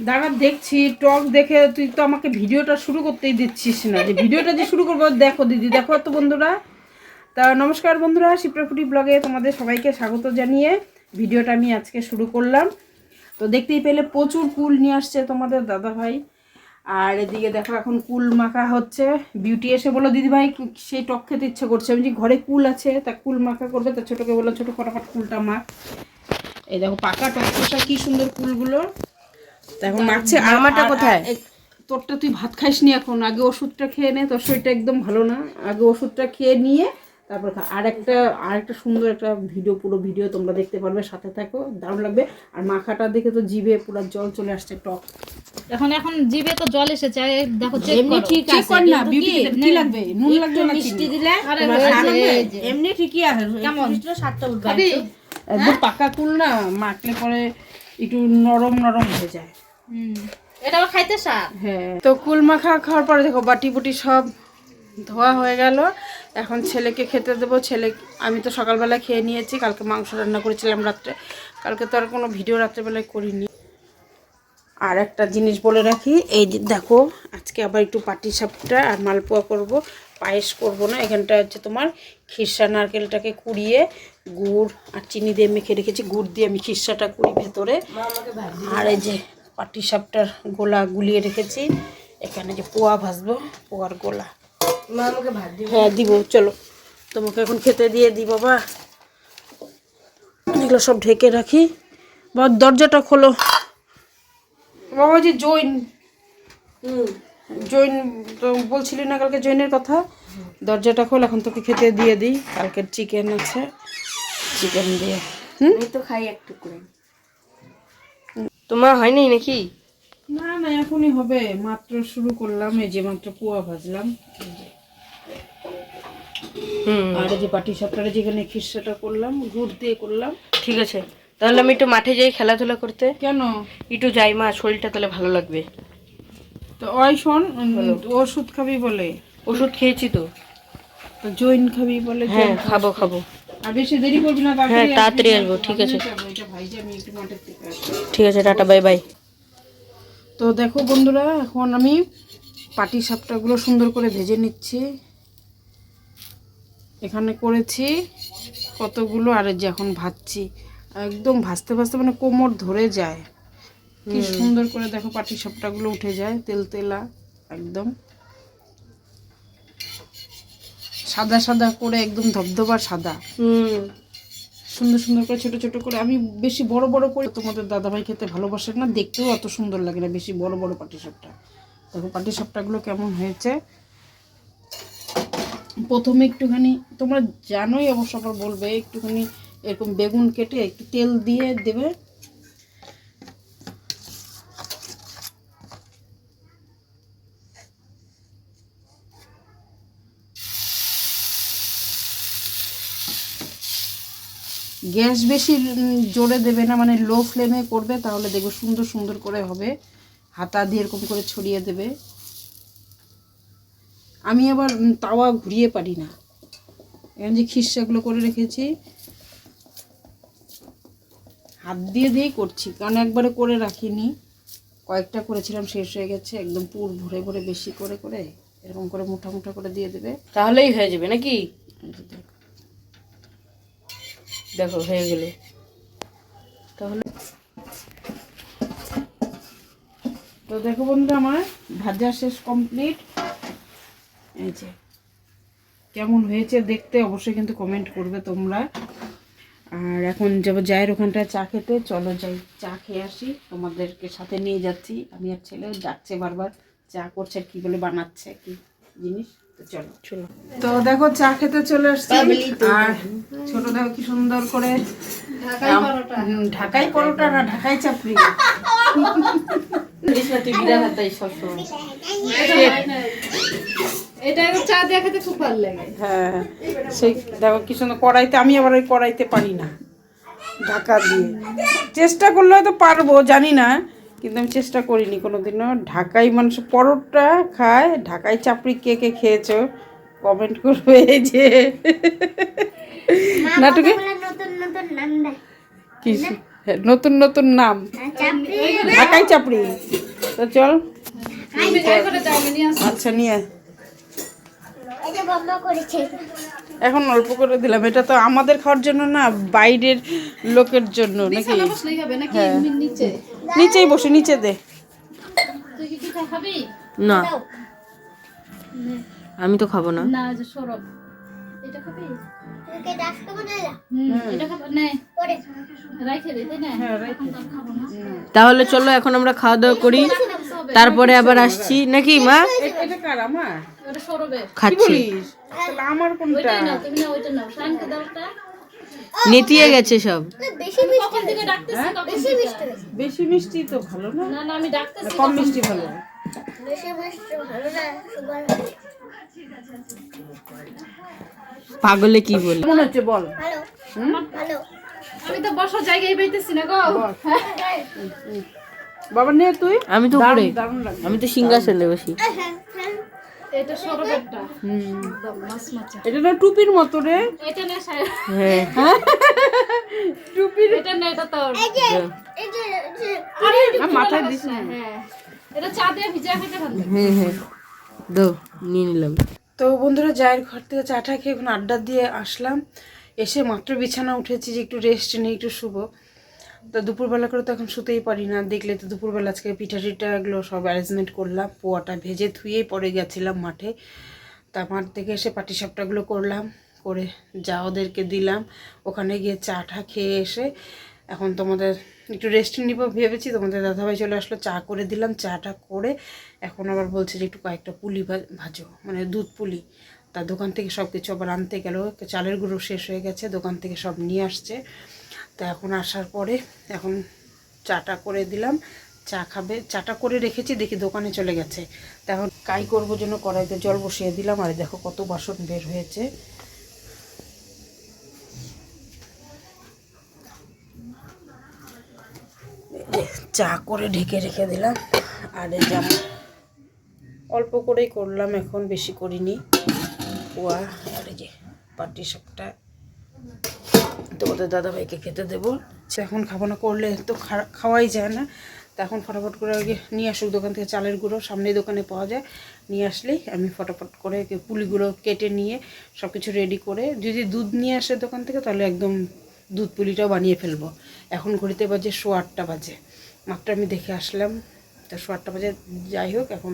দাঁড়া দেখছি টক দেখে তুই তো আমাকে ভিডিওটা শুরু করতেই দিচ্ছিস না, যে ভিডিওটা যে শুরু করবো। দেখো দিদি, দেখো তো বন্ধুরা। তা নমস্কার বন্ধুরা, শিপ্রাফুটি ব্লগে তোমাদের সবাইকে স্বাগত জানিয়ে ভিডিওটা আমি আজকে শুরু করলাম। তো দেখতেই পেলে প্রচুর কুল নিয়ে আসছে তোমাদের দাদা ভাই। আর এদিকে দেখো এখন কুল মাখা হচ্ছে। বিউটি এসে বললো দিদি ভাই সেই টক খেতে ইচ্ছে করছে। আমি যে ঘরে কুল আছে, তা কুল মাখা করবে। তা ছোটোকে বললো ছোটো ফটাফট কুলটা মাখ। এই দেখো পাকা টকটা কি সুন্দর কুলগুলো। এখন মাখছে। আর আমারটা কোথায়? তোরটা তুই ভাত খাইসনি এখন, আগে ওষুধটা খেয়ে নে, তোর শরীরটা একদম ভালো না। আগে ওষুধটা খেয়ে নিয়ে তারপর খা। আর একটা সুন্দর একটা ভিডিও, পুরো ভিডিও তোমরা দেখতে পারবে, সাথে থাকো, দারুণ লাগবে। আর মাখাটা দেখে তো জিভে পুরো জল চলে আসছে। টক এখন জিভে তো জল এসেছে। দেখো এমনি ঠিক আছে না, বিউটি কি লাগবে? নুন লাগবে না মিষ্টি দিলে এমনি ঠিকই আছে। কেমন সাতটা উঠবে একদম পাকা কুল না, মাখলে পরে একটু নরম নরম হয়ে যায়। এটাও খাইতে স্বাদ। হ্যাঁ, তো কুল মাখা খাওয়ার পরে দেখো বাটি বুটি সব ধোয়া হয়ে গেল। এখন ছেলেকে খেতে দেবো। আমি তো সকালবেলা খেয়ে নিয়েছি, কালকে মাংস রান্না করেছিলাম রাত্রে। কালকে তো আর কোনো ভিডিও রাত্রেবেলায় করিনি। আর একটা জিনিস বলে রাখি, এই যে দেখো আজকে আবার একটু পাটিসাপটা আর মালপোয়া করব, পায়েস করব না। এখানটা হচ্ছে তোমার খিরসা নারকেলটাকে কুড়িয়ে গুড় আর চিনি দিয়ে মেখে রেখেছি। গুড় দিয়ে আমি খিরসাটা করি ভেতরে। আর এই যে পাটিসাপটার গোলা গুলিয়ে রেখেছি। এখানে যে পোয়া ভাজবো, পোয়ার গোলা। মা আমাকে ভাত দিবে? হ্যাঁ দিব, চলো তোমাকে এখন খেতে দিয়ে দিই। বাবা এগুলো সব ঢেকে রাখি। বাবা দরজাটা খোলো। বাবা যে জৈন তো বলছিলি না কালকে জৈনের কথা। দরজাটা খোল, এখন তোকে খেতে দিয়ে দিই। কালকের চিকেন আছে, চিকেন দিয়ে আমি তো খাই একটু করে। তোমার হয়নি নাকি? না না, এখনই হবে, মাত্র শুরু করলাম। এই যে মাত্র পোয়া ভাজলাম। আর এই যে পাটিসাপটারে যেখানে খিরসাটা করলাম, গুড় দিয়ে করলাম। ঠিক আছে, তাহলে আমি একটু মাঠে যাই খেলাধুলা করতে। কেন? একটু যাই মা, শরীরটা তাহলে ভালো লাগবে। তো ওই শোন, ওষুধ খাবি বলে। ওষুধ খেয়েছি তো। তো জৈন খাবি বলে। হ্যাঁ খাবো খাবো। আর বেশি দেরি করবি না, হ্যাঁ তাড়াতাড়ি আসবো। ঠিক আছে আমি একটু মাঠের থেকে আসবো। ঠিক আছে, টাটা বাই বাই। তো দেখো বন্ধুরা, এখন আমি পাটিসাপটাগুলো সুন্দর করে ভেজে নিচ্ছি। এখানে করেছি কতগুলো, আর যে এখন ভাজছি। একদম ভাজতে ভাজতে মানে কোমর ধরে যায়। কি সুন্দর করে দেখো পাটিসাপটাগুলো উঠে যায়, তেল তেলা একদম সাদা সাদা করে, একদম ধবধবা সাদা। সুন্দর সুন্দর করে ছোট ছোট করে। আমি বেশি বড় বড় করে তোমাদের দাদাভাই খেতে ভালোবাসে না, দেখতেও অত সুন্দর লাগে না বেশি বড় বড় পাটিসাপটা। দেখো পাটিসাপটাগুলো কেমন হয়েছে। প্রথমে একটুখানি, তোমরা জানোই অবশ্য, আবার বলবে, একটুখানি এরকম বেগুন কেটে একটু তেল দিয়ে দেবে। গ্যাস বেশি জোরে দেবে না, মানে লো ফ্লেমে করবে, তাহলে দেখবে সুন্দর সুন্দর করে হবে। হাতা দিয়ে এরকম করে ছড়িয়ে দেবে। আমি আবার তাওয়া ঘুরিয়ে পারি না। এখানে যে খিরসাগুলো করে রেখেছি হাত দিয়ে দিয়েই করছি, কারণ একবারে করে রাখিনি। কয়েকটা করেছিলাম, শেষ হয়ে গেছে। একদম পুর ভরে ভরে বেশি করে করে এরকম করে মুঠা মুঠা করে দিয়ে দেবে, তাহলেই হয়ে যাবে নাকি? দেখো হয়ে গেল। তাহলে তো দেখো বন্ধুরা, আমার ভাজা শেষ, কমপ্লিট। এই যে কেমন হয়েছে দেখতে অবশ্যই কিন্তু কমেন্ট করবে তোমরা। আর এখন যাবো জায়ের ওখানটায় চা খেতে। চলো যাই, চা খেয়ে আসি। তোমাদেরকে সাথে নিয়ে যাচ্ছি। আমি আর ছেলে ডাকছে বারবার, চা করছে, কি বলে বানাচ্ছে কি জিনিস। তো চলো চলো। তো দেখো চা খেতে চলে আসছি। আর ছোট দেখো কি সুন্দর করে ঢাকাই পরোটা না ঢাকাই চাপড়ি। এটা চা দিয়ে খেতে খুব ভালো লাগে। হ্যাঁ, সেই দেখো কি সুন্দর কড়াইতে। আমি আবার ওই কড়াইতে পারি না ঢাকা দিয়ে। চেষ্টা করলে হয়তো পারবো, জানি না, কিন্তু আমি চেষ্টা করিনি কোনোদিনও। ঢাকাই মানুষ পরোটা খায়, ঢাকাই চাপড়ি কে কে খেয়েছো কমেন্ট করবে। এই যে নাটকে কি নতুন নতুন নাম, ঢাকাই চাপড়ি। তো চল, আচ্ছা নিয়ে আয়। এখন অল্প করে দিলাম, এটা তো আমাদের খাওয়ার জন্য না, বাইরের লোকের জন্য নাকি। হ্যাঁ, নিচেই বসে, নিচে দে। তুই কি পিঠা খাবি? না আমি তো খাবো না। না, যে সরব এটা খাবি? এটা খাবো না, রাইখে দে, তাই না? এখন তো আর খাবো না। তাহলে চলো এখন আমরা খাওয়া দাওয়া করি, তারপরে আবার আসছি নাকি মা? এটা কার? আমার? ওটা সরবের। কি খাচ্ছি। বলিস? তাহলে আমার কোনটা? ওইটাই নাও, তুমি না ওইটা নাও। শানকে দাও ওটা। নেতিয়ে গেছে সব। কখন থেকে ডাকতেছি, কখন থেকে? বেশি মিষ্টি তো ভালো না, না না, আমি ডাকতেছি। কম মিষ্টি ভালো। পাগলে কি বলে? কেমন হচ্ছে বল? আমি তো বসার জায়গায় পাইতেছি না গো। বাবা নে তুই। আমি তো উপরে, দারুণ লাগবে। আমি তো সিংহাসনে বসি। এটা সরবেরটা। একদম মাছ। এটা না টুপির মতো রে। এটা না সাহেব। হ্যাঁ টুপির এটা না, এটা তোর। আরে মাথায় দিস না। হ্যাঁ, এটা চা দিয়ে ভিজা খেতে ভালো লাগে। হ্যাঁ দো নিয়ে নিলাম। তো বন্ধুরা, জায়ের ঘর থেকে চাটা খেয়ে এখন আড্ডা দিয়ে আসলাম। এসে মাত্র বিছানা উঠেছি যে একটু রেস্ট নিই, একটু শুবো। তো দুপুরবেলা করে তো এখন শুতেই পারি না, দেখলে তো দুপুরবেলা আজকে পিঠা টিঠাগুলো সব অ্যারেঞ্জমেন্ট করলাম। পোয়াটা ভেজে ধুয়েই পরে গেছিলাম মাঠে। তা মাঠ থেকে এসে পাটিসাপটাগুলো করলাম, করে যা ওদেরকে দিলাম। ওখানে গিয়ে চাটা খেয়ে এসে এখন তোমাদের একটু রেস্ট নিব ভেবেছি। তোমাদের দাদাভাই চলে আসলো, চা করে দিলাম। চাটা করে এখন আবার বলছে যে একটু কয়েকটা পুলি ভাজো, মানে দুধ পুলি। তা দোকান থেকে সব কিছু আবার আনতে গেল, চালের গুঁড়ো শেষ হয়ে গেছে, দোকান থেকে সব নিয়ে আসছে। তা এখন আসার পরে এখন চাটা করে দিলাম, চা খাবে। চাটা করে রেখেছি, দেখি দোকানে চলে গেছে। তা এখন কাই করবো জন্য কড়াইতে জল বসিয়ে দিলাম। আর দেখো কত বাসন বের হয়েছে। চা করে ঢেকে রেখে দিলাম। আর এই যে অল্প করেই করলাম, এখন বেশি করিনি। পোয়া আর এই যে পাটিসাপটা তোমাদের দাদাভাইকে খেতে দেবো। এখন খাবো না, করলে তো খাওয়াই যায় না। তা এখন ফটাফট করে আগে নিয়ে আসুক দোকান থেকে চালের গুঁড়ো, সামনেই দোকানে পাওয়া যায়। নিয়ে আসলেই আমি ফটাফট করে পুলিগুলো কেটে নিয়ে সব কিছু রেডি করে, যদি দুধ নিয়ে আসে দোকান থেকে তাহলে একদম দুধ পুলিটাও বানিয়ে ফেলবো। এখন ঘড়িতে বাজে 8:15 বাজে, মাত্র আমি দেখে আসলাম। তা 8:15 বাজে, যাই হোক এখন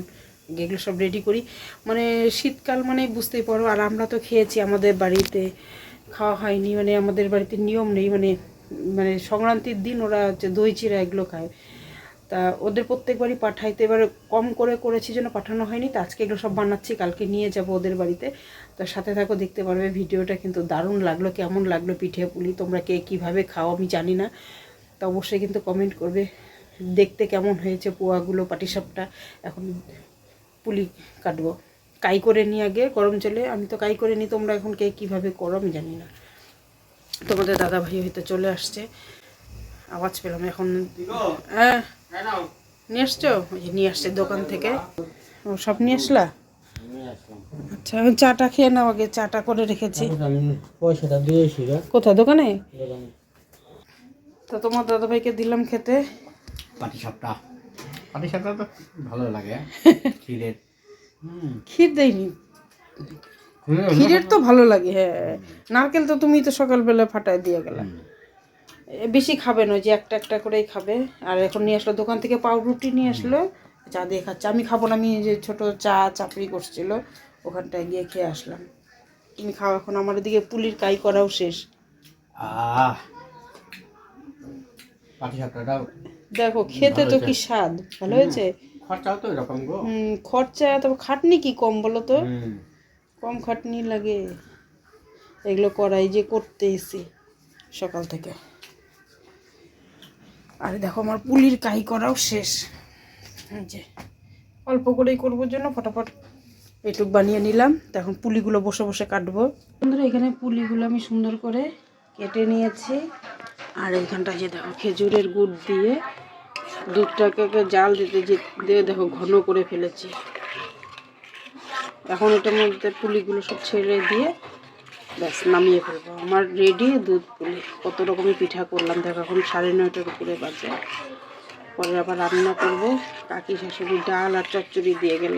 এগুলো সব রেডি করি। মানে শীতকাল মানে বুঝতেই পারো। আর আমরা তো খেয়েছি, আমাদের বাড়িতে খাওয়া হয়নি, মানে আমাদের বাড়িতে নিয়ম নেই। মানে মানে সংক্রান্তির দিন ওরা হচ্ছে দই চিড়া এগুলো খায়। তা ওদের প্রত্যেকবারই পাঠাইতে, এবার কম করে করেছি জন্য পাঠানো হয়নি। তো আজকে এগুলো সব বানাচ্ছি, কালকে নিয়ে যাব ওদের বাড়িতে। তো সাথে থাকো, দেখতে পারবে ভিডিওটা। কিন্তু দারুণ লাগলো, কেমন লাগলো পিঠে পুলি, তোমরা কে কীভাবে খাও আমি জানি না। তো অবশ্যই কিন্তু কমেন্ট করবে দেখতে কেমন হয়েছে পোয়াগুলো, পাটিসাপটা। এখন পুলি কাটবো, কাই করে নিই আগে গরম জলে। আমি তো কাই করে নিই, তোমরা এখন কে কীভাবে করো আমি জানি না। তোমাদের দাদাভাই হয়তো চলে আসছে, আওয়াজ পেলাম এখন। হ্যাঁ নিয়ে আসছো? ওই যে নিয়ে আসছে দোকান থেকে। ও সব নিয়ে আসলা? আচ্ছা এখন চাটা খেয়ে নাও আগে, চাটা করে রেখেছি। পয়সাটা দিয়েছি রে কোথায়? দোকানে? তো তোমার দাদাভাইকে দিলাম খেতে। পাটিসাপটা তো ভালো লাগে ক্ষীরের। ক্ষীর দেয়নি, ক্ষীরের তো ভালো লাগে। হ্যাঁ, নারকেল তো তুমি তো সকালবেলা ফাটায় দিয়ে গেলে। বেশি খাবে না, যে একটা একটা করেই খাবে। আর এখন নিয়ে আসলো দোকান থেকে পাউরুটি নিয়ে আসলো, চা দিয়ে খাচ্ছে। আমি খাবো না, আমি যে ছোট চাপড়ি করছিল ওখানটায় গিয়ে খেয়ে আসলাম। তুমি খাও এখন, আমার দিকে পুলির কাই করাও শেষ। পাটিসাপটাটাও দেখো খেতে তো কি স্বাদ, ভালো হয়েছে। খরচাও তো এরকম গো। খরচা, তবে খাটনি কি কম বলো তো? কম খাটনি লাগে এগুলো করাই, যে করতে এসি সকাল থেকে। আর দেখো আমার পুলির কাই করাও শেষ। যে অল্প করেই করবো জন্য ফটাফট এইটুক বানিয়ে নিলাম। তো এখন পুলিগুলো বসে বসে কাটবো। বন্ধুরা এখানে পুলিগুলো আমি সুন্দর করে কেটে নিয়েছি। আর এইখানটা যে দেখো খেজুরের গুড় দিয়ে দুধটাকে জাল দিতে দিয়ে দেখো ঘন করে ফেলেছি। এখন এটার মধ্যে পুলিগুলো সব ছেড়ে দিয়ে ব্যাস নামিয়ে ফেলবো। আমার রেডি দুধ পুলি। কত রকমের পিঠা করলাম দেখো, এখন 9:30টার উপরে বাজে। পরে আবার রান্না করব। কাকি শাশুড়ি ডাল আর চচ্চড়ি দিয়ে গেল।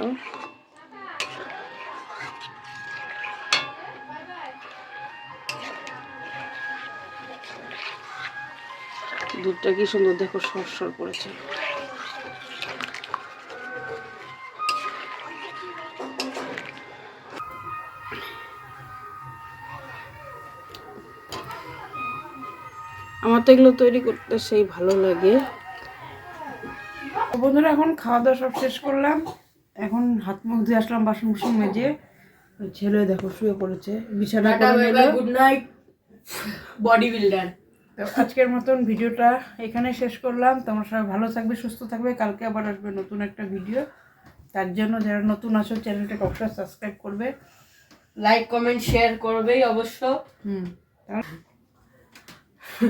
দুধটা কি সুন্দর দেখো, সরসর পড়েছে। আমার তো এগুলো তৈরি করতে সেই ভালো লাগে। বন্ধুরা এখন খাওয়া দাওয়া সব শেষ করলাম, এখন হাত মুখ ধুয়ে আসলাম, বাসন বুসন মেজে। ছেলে দেখো শুয়ে পড়েছে, বিছানা করে নিল। Good night body builder. তো আজকের মতন ভিডিওটা এখানে শেষ করলাম। তোমরা সবাই ভালো থাকবে, সুস্থ থাকবে। কালকে আবার আসবে নতুন একটা ভিডিও। তার জন্য যারা নতুন আছো চ্যানেলটাকে অবশ্যই সাবস্ক্রাইব করবে, লাইক কমেন্ট শেয়ার করবেই অবশ্য।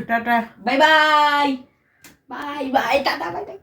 Tata. Bye bye bye bye tata bye bye.